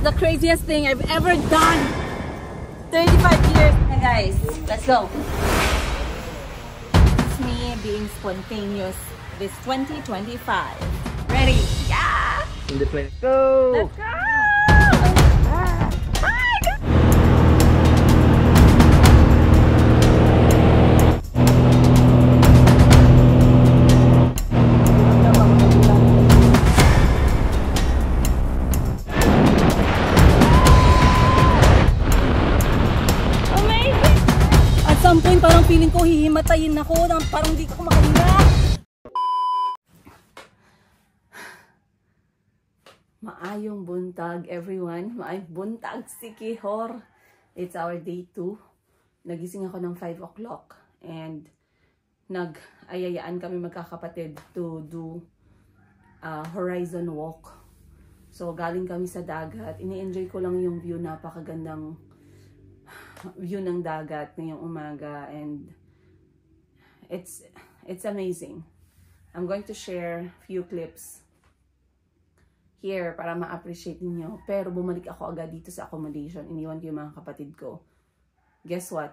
the craziest thing I've ever done. 35 years. Hey guys, let's go. It's me being spontaneous this 2025. Ready? Yeah! In the plane. Go! Let's go! At some point, parang feeling ko hihimatayin ako. Parang di ko makahinga. Maayong buntag, everyone. Maayong buntag, Sikihor. It's our day 2. Nagising ako ng 5 o'clock. And nag-ayayaan kami magkakapatid to do horizon walk. So, galing kami sa dagat. Ini-enjoy ko lang yung view. Napakagandang view ng dagat ngayong umaga. And it's amazing. I'm going to share few clips here para ma-appreciate niyo. Pero bumalik ako agad dito sa accommodation. Iniwan ko yung mga kapatid ko. Guess what?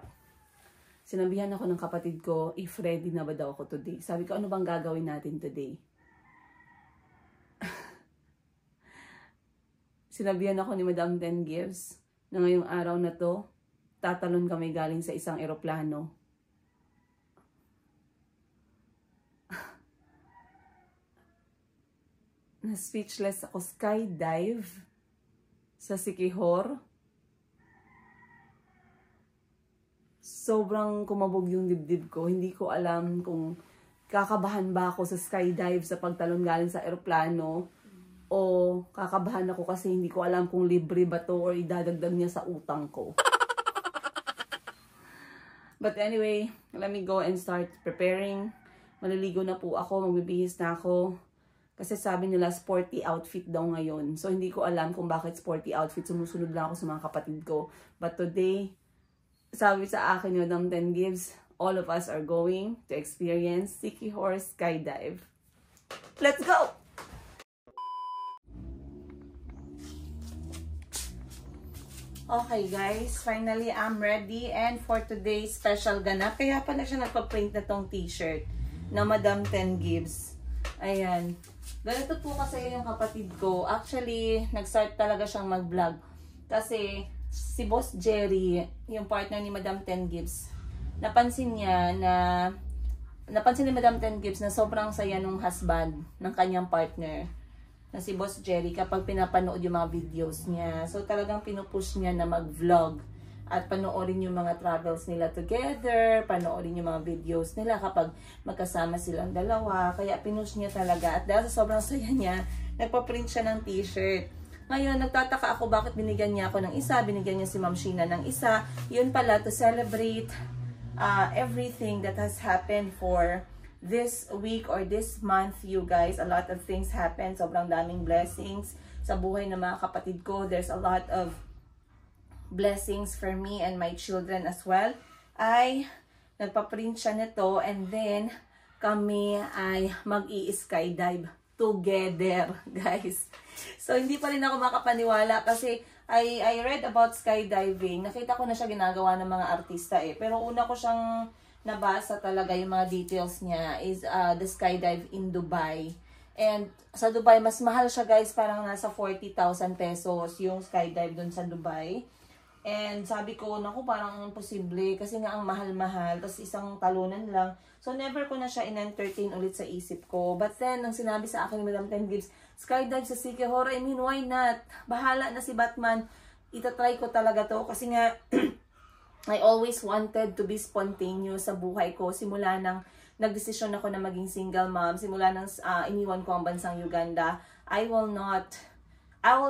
Sinabihan ako ng kapatid ko if ready na ba daw ako today. Sabi ko, ano bang gagawin natin today? Sinabihan ako ni Madam Ten Gives na ngayong araw na to, tatalon kami galing sa isang eroplano. Na-speechless ako. Skydive sa Sikihor. Sobrang kumabog yung dibdib ko. Hindi ko alam kung kakabahan ba ako sa skydive sa pagtalon galing sa eroplano o kakabahan ako kasi hindi ko alam kung libre ba to or idadagdag niya sa utang ko. But anyway, let me go and start preparing. Maliligo na po ako, magbibihis na ako. Kasi sabi nila sporty outfit daw ngayon. So hindi ko alam kung bakit sporty outfit. Sumusunod lang ako sa mga kapatid ko. But today, sabi sa akin ni Madam Ten Gives, all of us are going to experience Sikihor Skydive. Let's go! Okay guys, finally I'm ready and for today's special ganap. Kaya pala siya nagpa-print na tong t-shirt na Madam Ten Gives. Ayan. Ganito po kasi yung kapatid ko. Actually, nag-start talaga siyang mag-vlog. Kasi si Boss Jerry, yung partner ni Madam Ten Gives, napansin ni Madam Ten Gives na sobrang saya nung husband ng kanyang partner na si Boss Jerry kapag pinapanood yung mga videos niya. So talagang pinupush niya na mag-vlog at panoorin yung mga travels nila together, panoorin yung mga videos nila kapag magkasama silang dalawa. Kaya pinush niya talaga. At dahil sa sobrang saya niya, nagpa-print siya ng t-shirt. Ngayon, nagtataka ako bakit binigyan niya ako ng isa, binigyan niya si Ma'am Sheena ng isa. Yun pala, to celebrate everything that has happened for this week or this month, you guys. A lot of things happen. Sobrang daming blessings sa buhay ng mga kapatid ko. There's a lot of blessings for me and my children as well. Ay nagpa-print siya nito and then kami ay mag-i-skydive together, guys. So hindi pa rin ako makapaniwala kasi I read about skydiving. Nakita ko na siya ginagawa ng mga artista pero una ko siyang nabasa talaga yung mga details niya is the skydive in Dubai. And sa Dubai, mas mahal siya guys, parang nasa 40,000 pesos yung skydive dun sa Dubai. And sabi ko, naku, parang imposible kasi nga ang mahal-mahal, tapos isang talunan lang. So never ko na siya in-entertain ulit sa isip ko. But then, nang sinabi sa akin ni Madam Ten Gives, skydive sa Sikihor, I mean, why not? Bahala na si Batman. Itatry ko talaga to kasi nga I always wanted to be spontaneous sa buhay ko. Simula nang nagdesisyon ako na maging single mom, simula nang iniwan ko ang bansang Uganda, I will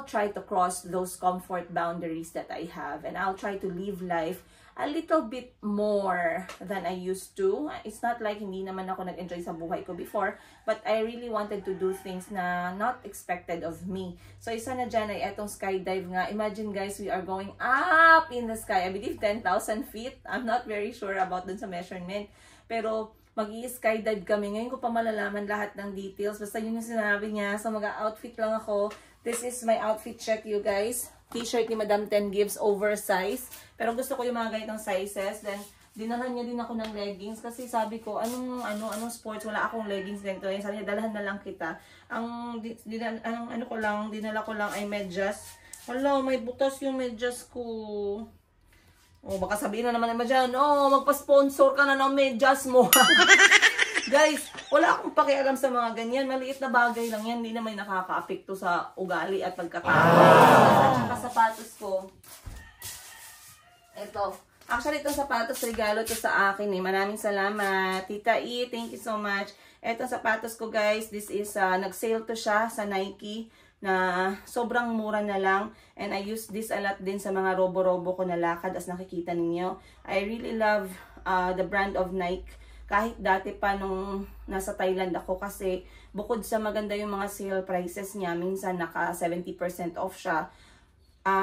try to cross those comfort boundaries that I have. And I'll try to live life a little bit more than I used to. It's not like hindi naman ako nag-enjoy sa buhay ko before, but I really wanted to do things na not expected of me. So isa na dyan ay etong skydive nga. Imagine guys, we are going up in the sky. I believe 10,000 feet. I'm not very sure about dun sa measurement. Pero mag-i-skydive kami. Ngayon ko pa malalaman lahat ng details. Basta yun yung sinabi niya. So mag-outfit lang ako. This is my outfit check, you guys. T-shirt ni Madam Ten Gives, oversize. Pero gusto ko yung mga ganitong sizes. Then, dinalhan niya din ako ng leggings. Kasi sabi ko, anong sports? Wala akong leggings ganito. Yung sabi niya, dalhan na lang kita. Dinala ko lang ay medyas. Wala, may butas yung medyas ko. Oh, baka sabihin na naman dyan, oh, magpa-sponsor ka na ng medyas mo. Guys, wala akong pakialam sa mga ganyan. Maliit na bagay lang yan. Hindi naman nakaka-apekto sa ugali at pagkakaroon. At saka sapatos ko. Ito. Actually, itong sapatos, regalo to sa akin eh. Maraming salamat. Tita E, thank you so much. Itong sapatos ko, guys, this is, nag-sale to siya sa Nike na sobrang mura na lang. And I use this a lot din sa mga robo-robo ko na lakad as nakikita ninyo. I really love the brand of Nike. Kahit dati pa nung nasa Thailand ako kasi bukod sa maganda yung mga sale prices niya, minsan naka 70% off siya.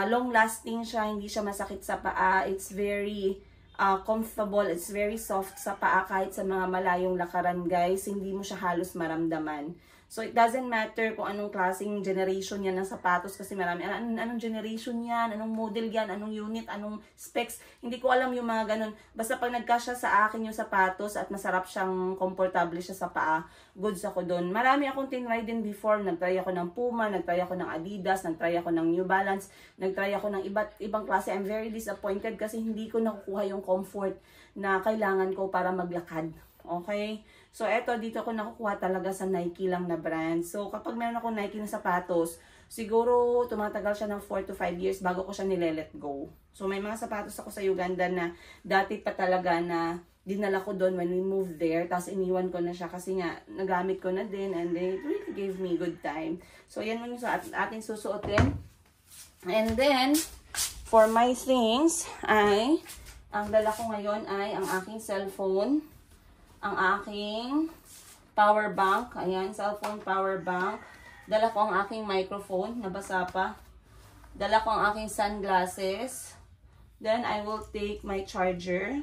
Long lasting siya, hindi siya masakit sa paa. It's very comfortable, it's very soft sa paa kahit sa mga malayong lakaran, guys. Hindi mo siya halos maramdaman. So, it doesn't matter kung anong klaseng generation yan ng sapatos kasi marami. Anong generation yan? Anong model yan? Anong unit? Anong specs? Hindi ko alam yung mga ganun. Basta pag nagkasya sa akin yung sapatos at masarap siyang, komportable siya sa paa, goods ako doon. Marami akong tinry din before. Nagtry ako ng Puma, nagtry ako ng Adidas, nagtry ako ng New Balance, nagtry ako ng iba't ibang klase. I'm very disappointed kasi hindi ko nakukuha yung comfort na kailangan ko para maglakad. Okay? So, eto, dito ako nakukuha talaga sa Nike lang na brand. So, kapag meron ako Nike na sapatos, siguro tumatagal siya ng 4 to 5 years bago ko siya nile-let go. So, may mga sapatos ako sa Uganda na dati pa talaga na dinala ko doon when we moved there. Tapos, iniwan ko na siya kasi nga, nagamit ko na din and it really gave me good time. So, yan mo yung sa ating susuotin. And then, for my things, ang dala ko ngayon ay ang aking cellphone, ang aking power bank. Ayan, cellphone power bank. Dala ko ang aking microphone, nabasa pa. Dala ko ang aking sunglasses. Then, I will take my charger.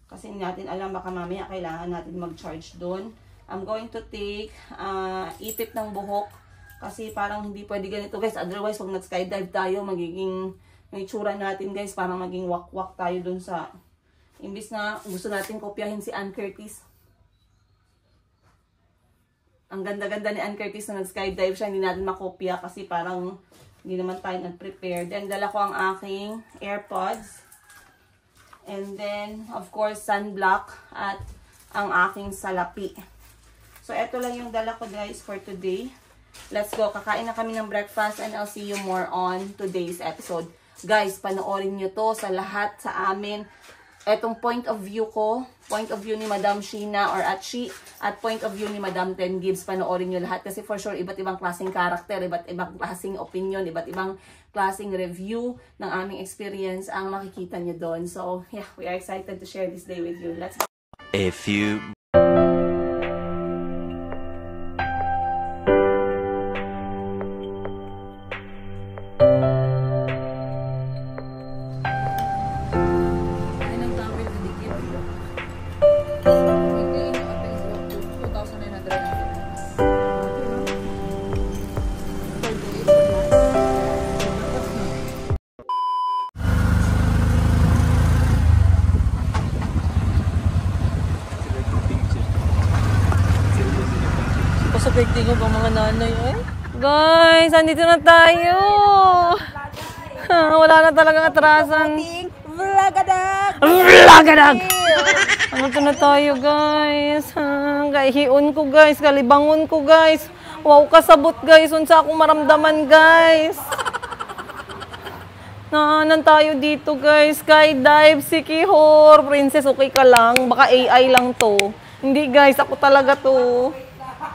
Kasi hindi natin alam, baka mamaya kailangan natin mag-charge doon. I'm going to take ipit ng buhok. Kasi parang hindi pwede ganito, guys. Otherwise, pag nag-skydive tayo, magiging, may tsura natin, guys. Parang maging wak-wak tayo doon sa... Imbis na gusto natin kopyahin si Ann Curtis. Ang ganda-ganda ni Ann Curtis na nag-skydive siya. Hindi natin makopya kasi parang hindi naman tayo nag-prepare. Then, dala ko ang aking AirPods. And then, of course, sunblock at ang aking salapi. So, eto lang yung dala ko, guys, for today. Let's go. Kakain na kami ng breakfast and I'll see you more on today's episode. Guys, panoorin nyo to sa lahat sa amin. Etong point of view ko, point of view ni Madam Sheena or Atchi, at point of view ni Madam Ten Gives, panoorin nyo lahat. Kasi for sure, iba't ibang klaseng karakter, iba't ibang klaseng opinion, iba't ibang klaseng review ng aming experience ang makikita nyo doon. So, yeah, we are excited to share this day with you. Let's go. A few... Sa birthday ko ng mga nanay, eh. Guys, andito na tayo. Wala na talagang atrasan. Vlogadag! Vlogadag! Andito na tayo, guys. Hiun ko, guys. Kalibangon ko, guys. Wow, kasabot, guys. Unsa akong maramdaman, guys. Naanan tayo dito, guys. Skydive, Sikihor. Princess, okay ka lang. Baka AI lang to. Hindi, guys. Ako talaga to.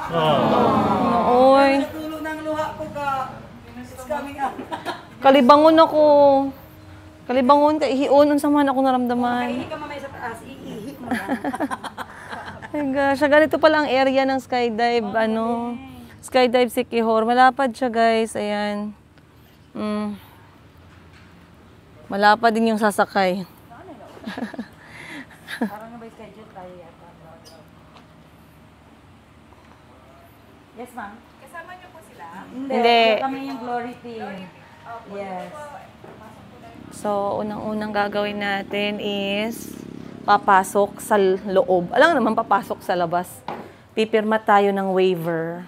Oy. Natulog ng luha ko ka. It's coming up. Kalibangon ako. Kalibangon ka. Ihion. Unsa man ako naramdaman. Ihi ka mamaya sa taas. Iihi mo lang. Ay gosh. Ganito pala ang area ng skydive. Skydive Sikihor. Malapad siya, guys. Ayan. Malapad din yung sasakay. Parang nabay schedule tayo yata. Yes, ma'am. Kasama niyo po sila? Hindi. Kami yung glory team. Yes. So, unang-unang gagawin natin is papasok sa loob. Alam naman, papasok sa labas. Pipirma tayo ng waiver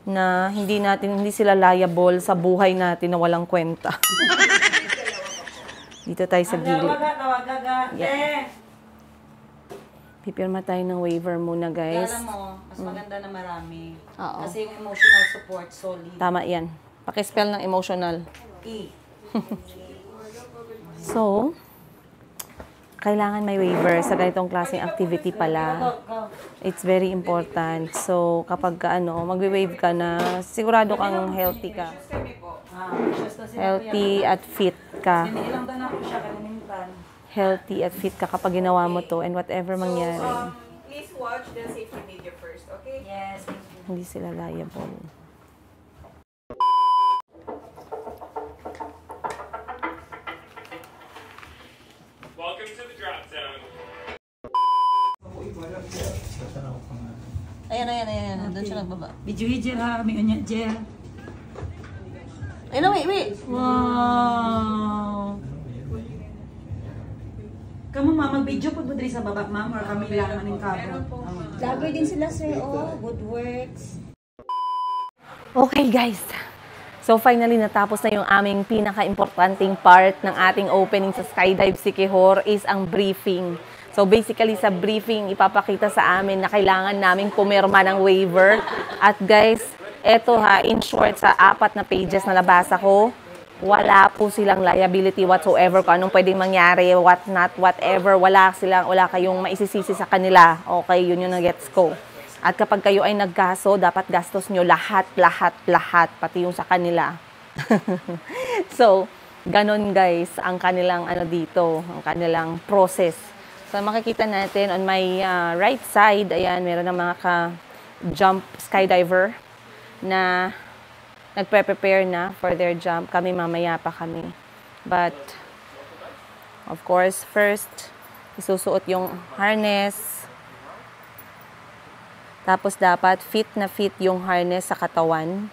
na hindi sila liable sa buhay natin na walang kwenta. Dito tayo sa gilid. Yeah. Pipirma tayo ng waiver muna, guys. Alam mo, mas maganda na marami. Oo. Kasi yung emotional support, solid. Tama yan. Pakispell ng emotional. E. So, kailangan may waiver sa ganitong klaseng activity pala. It's very important. So, kapag magwe-wave ka na, sigurado kang healthy ka. Healthy at fit ka. Ilang taon ako siya, kalimutan. Healthy at fit ka kapag ginawa mo to and whatever mangyari. Please watch the safety video first, okay? Yes, thank you. Hindi sila liable. Welcome to the drop zone. Ayan. Doon siya nagbaba. Video gel ha, may unya gel. Ay, no, wait. Wow! Kamu mag-video po diri sa baba, ma'am, or kami lang maning kabo? Vlogger din sila, sir. Oh, good works. Okay, guys. So, finally, natapos na yung aming pinaka-importanting part ng ating opening sa Skydive Siquijor is ang briefing. So, basically, sa briefing, ipapakita sa amin na kailangan naming pumirma ng waiver. At guys, eto ha, in short, sa 4 na pages na nabasa ko, wala po silang liability whatsoever kung anong pwedeng mangyari, what not, whatever. Wala kayong maisisisi sa kanila. Okay, yun yung nag-gets ko. At kapag kayo ay nagkaso, dapat gastos nyo lahat, pati yung sa kanila. So, ganon guys, ang kanilang dito, ang kanilang process. So, makikita natin on my right side, ayan, meron ng mga ka-jump skydiver na nagpre-prepare na for their jump. Kami mamaya pa kami. But, of course, first, isusuot yung harness. Tapos, dapat fit na fit yung harness sa katawan.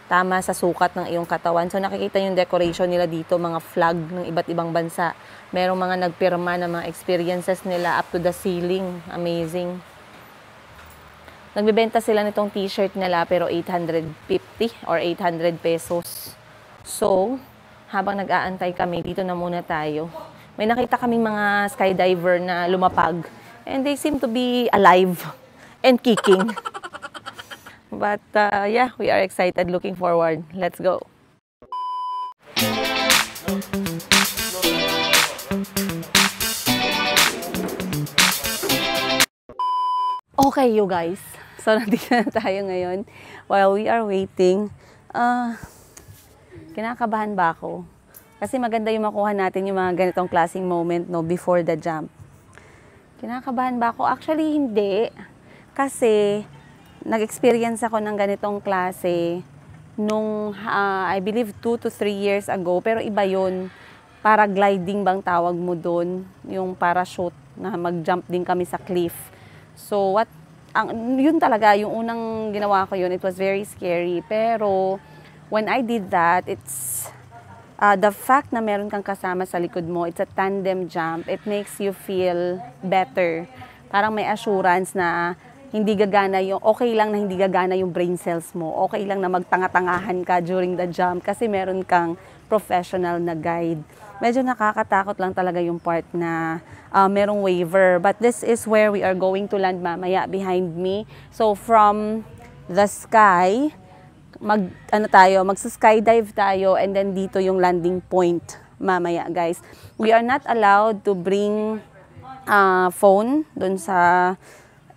Tama sa sukat ng iyong katawan. So, nakikita yung decoration nila dito, mga flag ng iba't ibang bansa. Merong mga nagpirma ng mga experiences nila up to the ceiling. Amazing. Nagbebenta sila nitong t-shirt nila pero 850 or 800 pesos. So, habang nag-aantay kami, dito na muna tayo. May nakita kaming mga skydiver na lumapag. And they seem to be alive and kicking. But yeah, we are excited, looking forward. Let's go. Okay, you guys. So, nandito na tayo ngayon. While we are waiting, kinakabahan ba ako? Kasi maganda yung makuha natin yung mga ganitong klaseng moment, no, before the jump. Kinakabahan ba ako? Actually, hindi. Kasi, nag-experience ako ng ganitong klase nung, I believe, 2 to 3 years ago. Pero iba yun. Paragliding bang tawag mo doon? Yung parachute na mag-jump din kami sa cliff. So, yun talaga, yung unang ginawa ko yun, it was very scary. Pero, when I did that, it's, the fact na meron kang kasama sa likod mo, it's a tandem jump, it makes you feel better. Parang may assurance na hindi gagana yung, okay lang na hindi gagana yung brain cells mo. Okay lang na magtanga-tangahan ka during the jump kasi meron kang professional na guide. Medyo nakakatakot lang talaga yung part na merong waiver. But this is where we are going to land mamaya behind me. So from the sky, mag-skydive tayo and then dito yung landing point mamaya, guys. We are not allowed to bring phone dun sa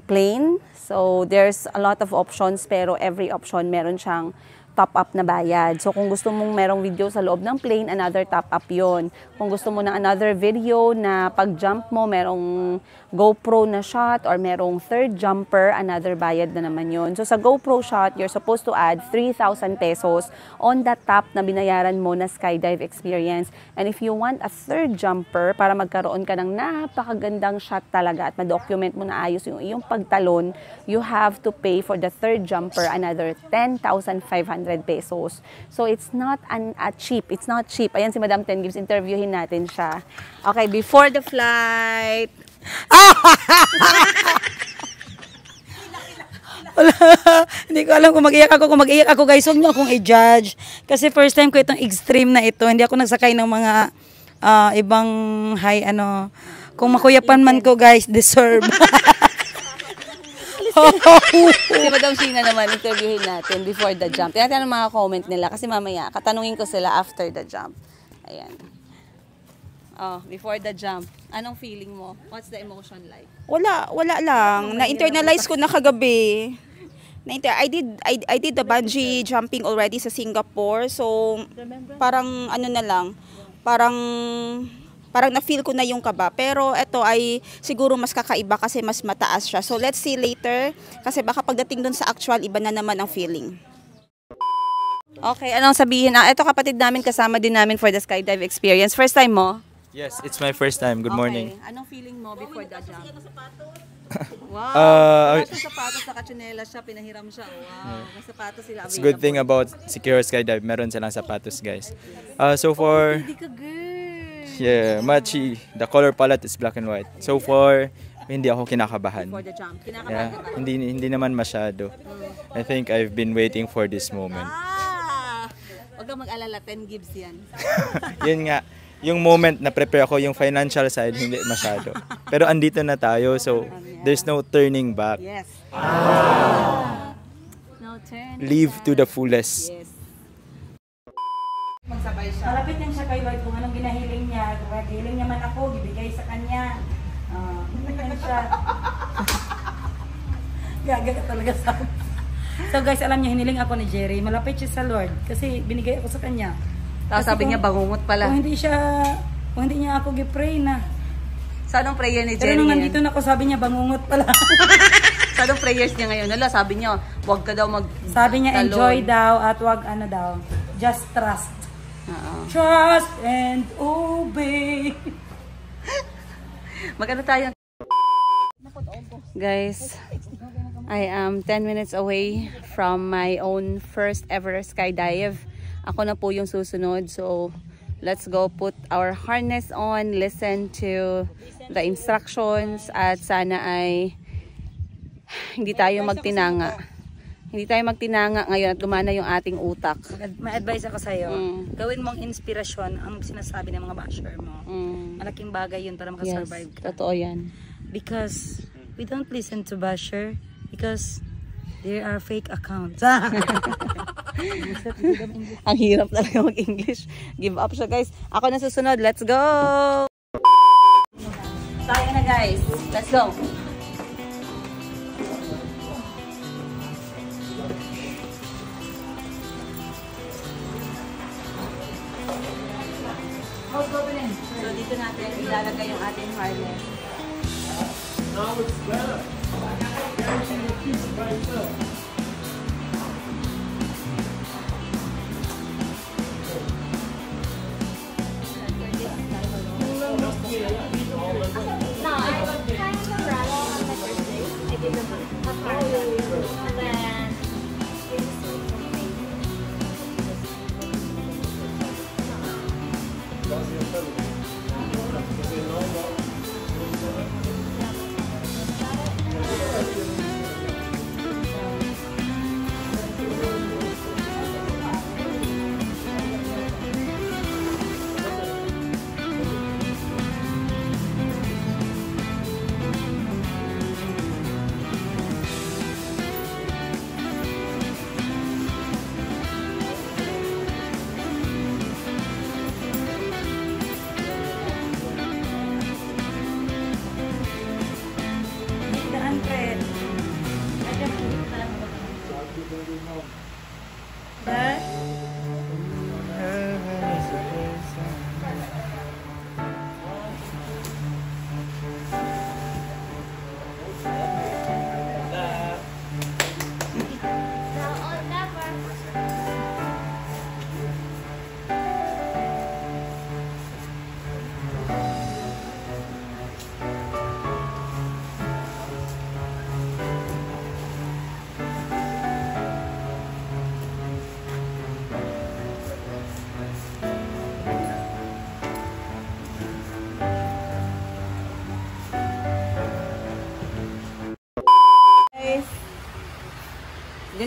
plane. So there's a lot of options pero every option meron siyang top-up na bayad. So, kung gusto mong merong video sa loob ng plane, another top-up yon. Kung gusto mo ng another video na pag-jump mo, merong GoPro na shot or merong third jumper, another bayad na naman yon. So, sa GoPro shot, you're supposed to add 3,000 pesos on the top na binayaran mo na skydive experience. And if you want a third jumper, para magkaroon ka ng napakagandang shot talaga at ma-document mo na ayos yung iyong pagtalon, you have to pay for the third jumper another 10,500 500 pesos. So, it's not cheap. It's not cheap. Ayan si Madam Ten Gibbs, interviewin natin siya. Okay, before the flight. Hindi ko alam kung mag-iyak ako. Kung mag-iyak ako, guys, huwag niyo akong i-judge. Kasi first time ko itong extreme na ito. Hindi ako nagsakay ng mga ibang high, kung makuyapan man ko, guys, deserve. Si Madam Sheena naman, interviewin natin before the jump. Tingnan ang mga comment nila kasi mamaya, katanungin ko sila after the jump. Ayan. Oh, before the jump. Anong feeling mo? What's the emotion like? Wala lang. Na-internalize ko na kagabi. I did the bungee jumping already sa Singapore. So, parang parang na-feel ko na yung kaba. Pero ito ay siguro mas kakaiba kasi mas mataas siya. So, let's see later. Kasi baka pagdating dun sa actual, iba na naman ang feeling. Okay, anong sabihin? Ito kapatid namin, kasama din namin for the skydive experience. First time mo? Yes, it's my first time. Good morning. Anong feeling mo before the jump? Wow! Sa sapatos, naka-tsinelas siya, pinahiram siya. Wow! May sapatos sila available. It's a good thing about Secure Skydive. Meron silang sapatos, guys. So for... Hindi ka girl! Yeah, matchy. The color palette is black and white. So far, hindi ako kinakabahan. Before the jump. Kinakabahan Yeah, ka ba? hindi naman masyado. I think I've been waiting for this moment. Huwag kang mag-alala, 10 Gibbs yan. Yun nga. Yung moment na prepare ako, yung financial side, hindi masyado. Pero andito na tayo, so there's no turning back. Yes. No turning Live back. to the fullest. Yes. Malapit lang siya kay Lord kung anong ginahiling niya. Kung hiling niya man ako, ibigay sa kanya. Ganyan siya. Gaga ka talaga sa akin. So guys, alam niya, hiniling ako ni Jerry. Malapit siya sa Lord kasi binigay ako sa kanya. Tapos sabi niya, bangungot pala. Kung hindi niya ako gipray na. Sa anong prayer ni Pero Jerry nung ngayon? nandito na ako, sabi niya, bangungot pala. Sa anong prayers niya ngayon? Hala, sabi niya, huwag ka daw Sabi niya, talon. enjoy daw at wag daw. Just trust. Trust and obey. Magano tayo? Guys, I am 10 minutes away from my own first ever skydive. Ako na po yung susunod. So, let's go put our harness on, listen to the instructions, at sana ay hindi tayo magtinanga. Hindi tayo magtinanga ngayon at gumana yung ating utak. May advice ako sa'yo. Gawin mong inspirasyon ang sinasabi ng mga basher mo. Malaking bagay yun para makasurvive ka. Totoo yan. Because we don't listen to basher because they are fake accounts. Ang hirap talaga mag-English. Give up siya, guys. Ako na susunod. Let's go! Tayo na, guys. Let's go! So, dito natin ilalagay yung ating harness.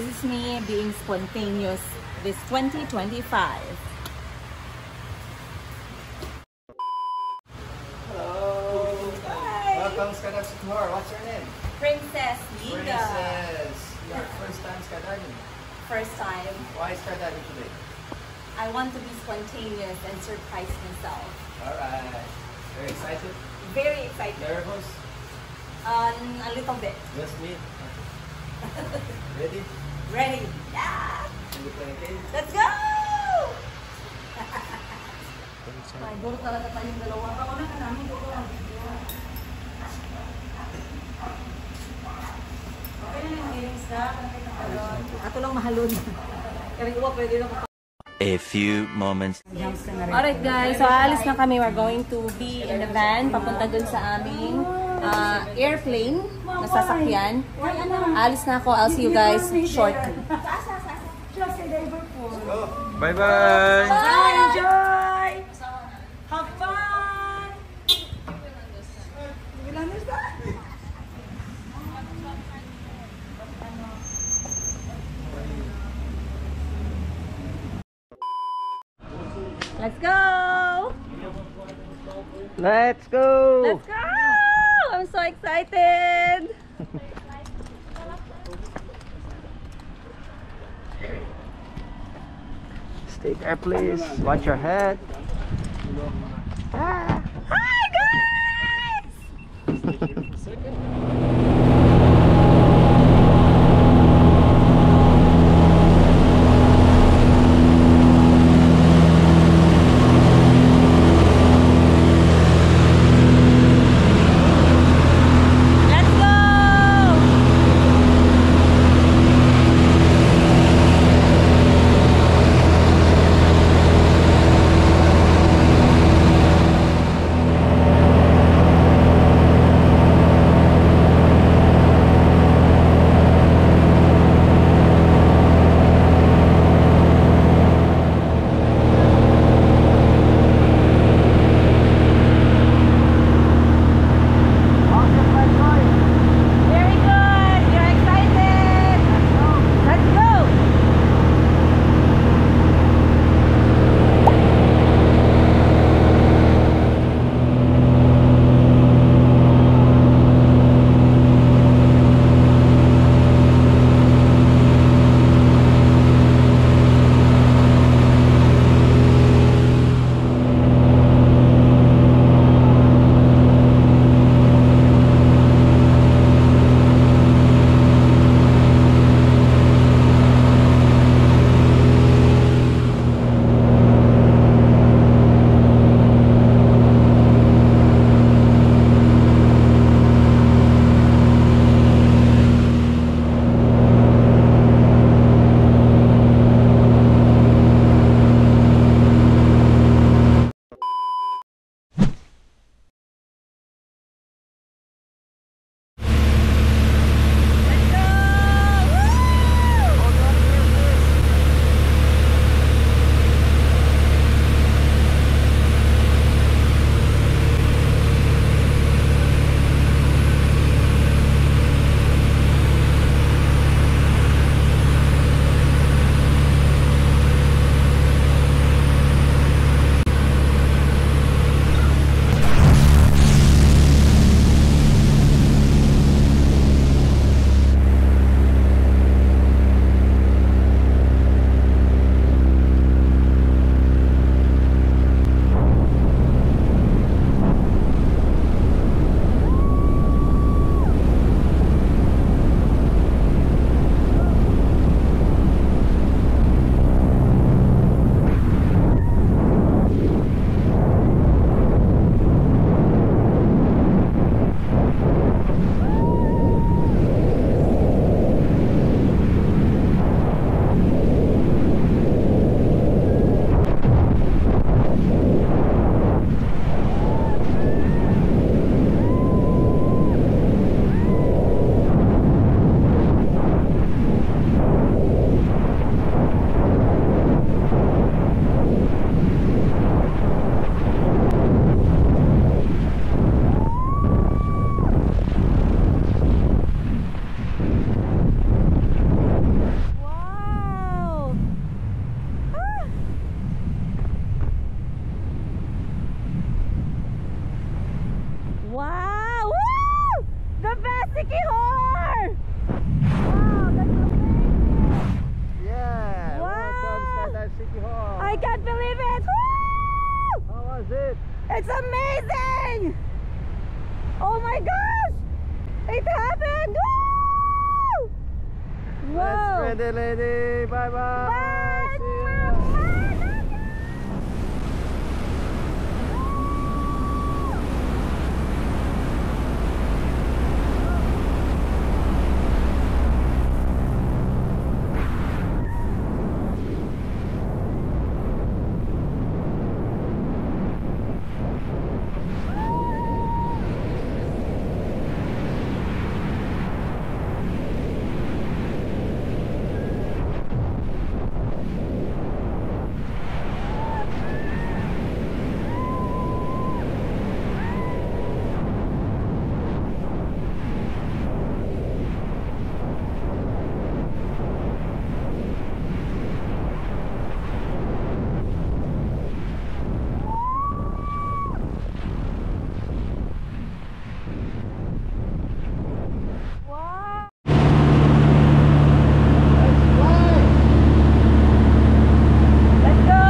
This is me being spontaneous this 2025. Welcome skydiving tour. What's your name? Princess Liga. Princess. Your first time skydiving. First time. Why skydiving today? I want to be spontaneous and surprise myself. Alright. Very excited? Very excited. Nervous? A little bit. Just me. Ready? Ready. Yeah. Can you play a game? Let's go! Ay, duro talaga tayong dalawa. Ako na namin duro ang video. Okay na yung earrings ka. Ato lang mahalon. Kaya ko pwede na A few moments. Alright guys, so aalis na kami. We're going to be in the van. Papunta dun sa aming airplane na sasakyan. Aalis na ako. I'll see you guys shortly. Bye-bye! Bye! Enjoy! Have fun! Let's go! Let's go! Let's go! I'm so excited! Stay there, please. Watch your head. Hi guys! Let's go! believe it! Woo! How was it? It's amazing! Oh my gosh! It happened! Woo! Wow! Let's ready, lady. Bye bye. Bye! See ya. Let's go!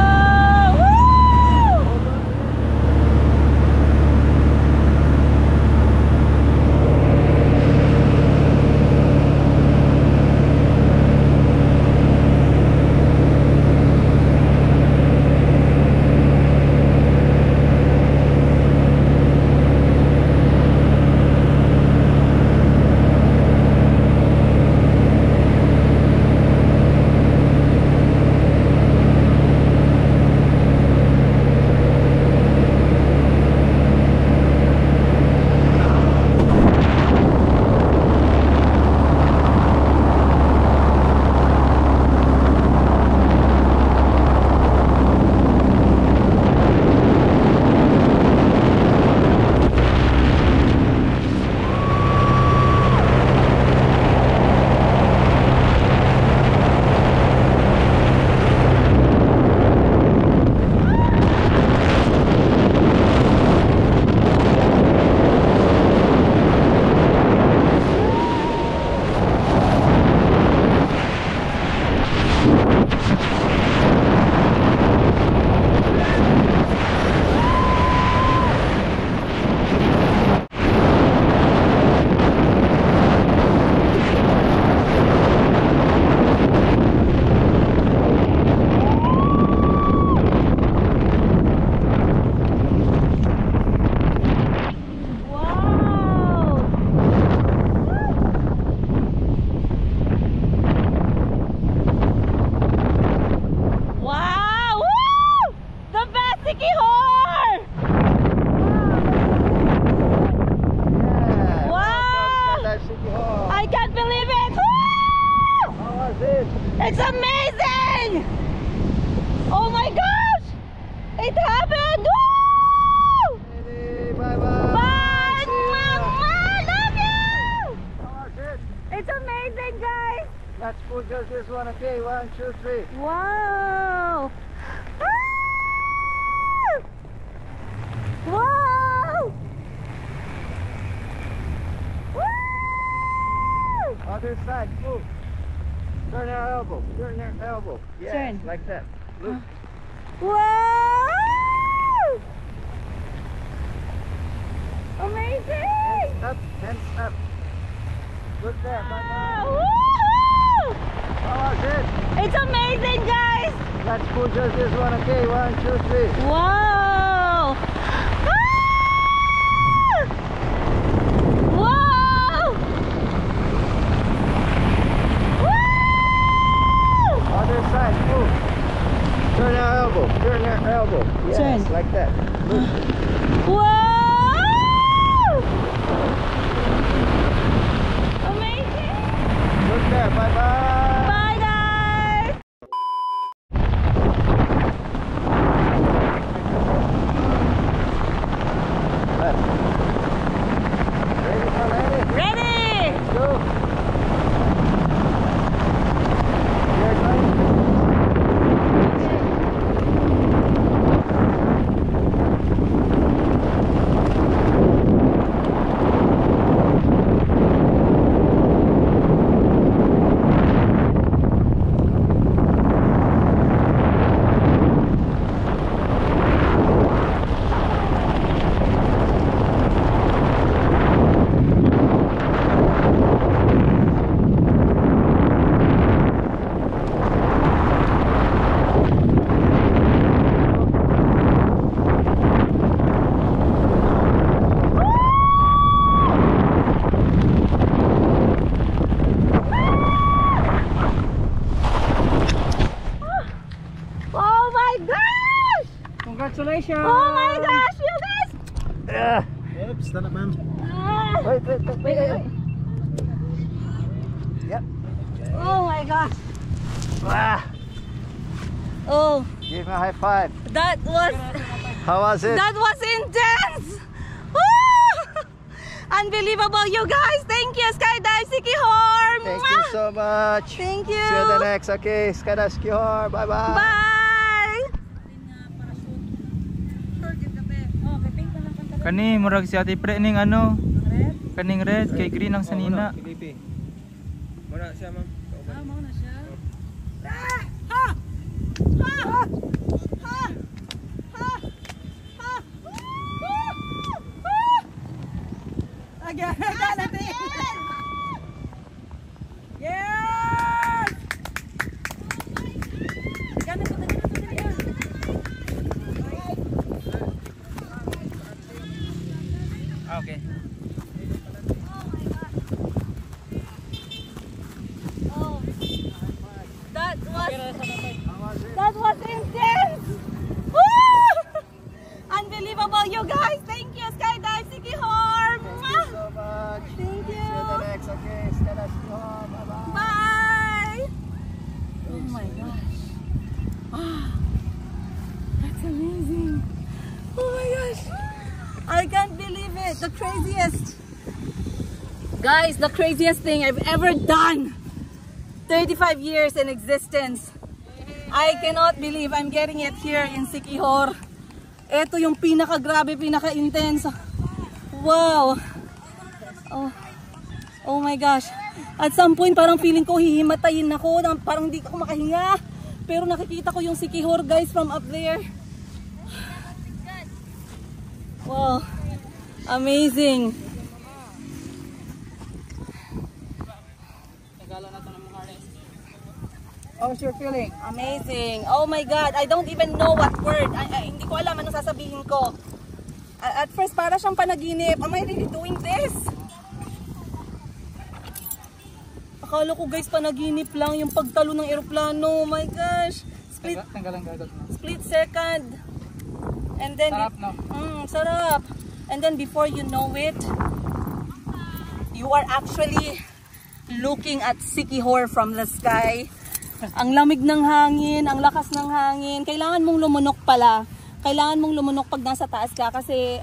Woo! Wow! Woo! The best Sikihor! Yeah. Wow! Welcome to Skydive City Hall. I can't believe it! Woo! How was it? It's amazing! Oh my gosh! It happened! Woo! Lady, bye bye. Bye! See ya. Mama! Love you! How was it? It's amazing, guys! Let's put just this one, okay? 1, 2, 3. Wow! Ah! Wow! Woo! Other side, move. Turn your elbow. Turn your elbow. Yes, Turn. like that. Look. Wow! Amazing! Up, hands up. Look there, bye bye. Woo! How was it? It's amazing, guys! Let's put just this one, okay? 1, 2, 3. Wow! Ah! Wow! Woo! Other side, move. Turn your elbow. Turn your elbow. Yes, Turn. like that. Look. Wow! Amazing! Look there, bye bye. Bye, guys! Left. Ready for landing? Ready! Go. You're going. Congratulations! Oh my gosh, you guys! Yep, stand up, ma'am. Wait. Yep. Oh my gosh. Ah, Oh, give me a high five. How was it? that was intense! Woo! Unbelievable, you guys! Thank you, Skydive Siquijor! Thank you so much. Thank you! See you the next. Okay, Skydive Siquijor. Bye bye. Bye! Kani murag si Ate Pre ning ano? Kaning red kay green ang sanina. Muna siya ma'am. Okay. That was intense! Woo! Unbelievable, you guys! Thank you, Skydive Siquijor! Thank you so much. Thank you! See you the next. Okay, Skydive Siquijor. Bye bye. Bye! Oh my gosh. That's amazing. Oh my gosh. I can't believe it. The craziest. Guys, the craziest thing I've ever done. 35 years in existence. I cannot believe I'm getting it here in Siquijor. Ito yung pinaka-grabe, pinaka-intense. Wow. Oh my gosh. At some point parang feeling ko hihimatayin ako, parang hindi ako makahinga. Pero nakikita ko yung Siquijor guys from up there. Wow. Amazing. How's your feeling? Amazing. Oh my God. I don't even know what word. Hindi ko alam anong sasabihin ko. At first para siyang panaginip. Am I really doing this? Akala ko guys panaginip lang yung pagtalo ng eroplano. Oh my gosh. Split second. And then sarap, no? Sarap. And then before you know it, you are actually looking at Siquijor from the sky. Ang lamig ng hangin, ang lakas ng hangin. Kailangan mong lumunok pala. Kailangan mong lumunok pag nasa taas ka kasi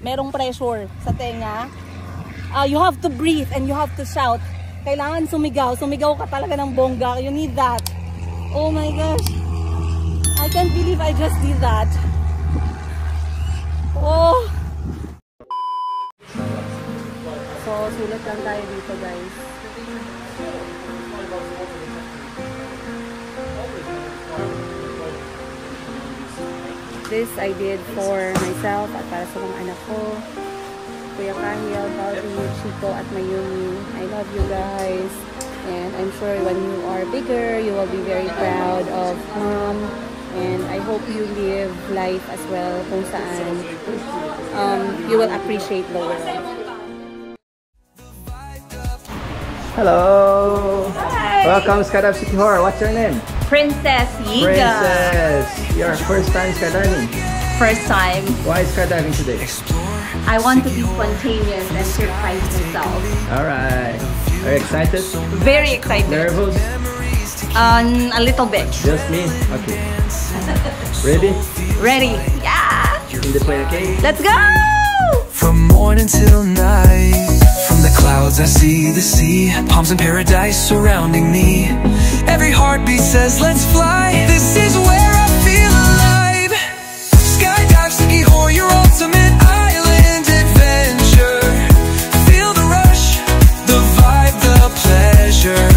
merong pressure sa tenga. You have to breathe and you have to shout. Kailangan sumigaw. Sumigaw ka talaga ng bongga. You need that. Oh my gosh. I can't believe I just did that. Oh. So, sulat lang tayo dito guys. This I did for myself at para sa mga anak ko. Kuya Kahil, Baldi, Chico at Mayumi. I love you guys. And I'm sure when you are bigger, you will be very proud of Mom. And I hope you live life as well kung saan you will appreciate the world. Hello. Hi. Welcome Skydive Siquijor. What's your name? Princess Yiga. Princess. Your first time skydiving. First time. Why skydiving today? I want to be spontaneous and surprise myself. Alright. Are you excited? Very excited. Nervous? A little bit. Just me? Okay. Ready? Ready. Yeah. In the plane, okay? Let's go! From morning till night, from the clouds I see the sea, palms in paradise surrounding me. Every heartbeat says let's fly. This is where I feel alive. Skydive Siquijor, your ultimate island adventure. Feel the rush, the vibe, the pleasure.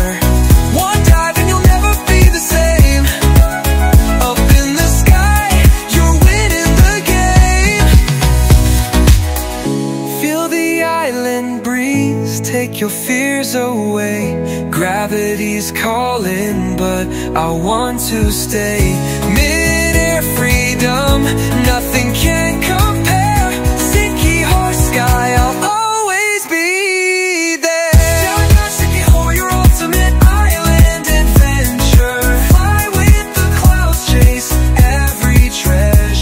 One dive and you'll never be the same. Up in the sky, you're winning the game. Feel the island breeze, take your fears away. Gravity's calling, but I want to stay. Mid-air freedom, nothing can compare. Siquijor sky, I'll always be there. Skydive Siquijor, your ultimate island adventure. Fly with the clouds, chase every treasure.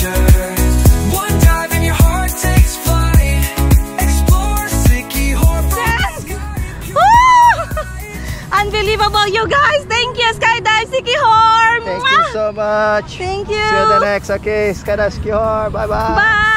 so much. Thank you. See you the next. Okay, Skadaskior. Bye-bye. Bye.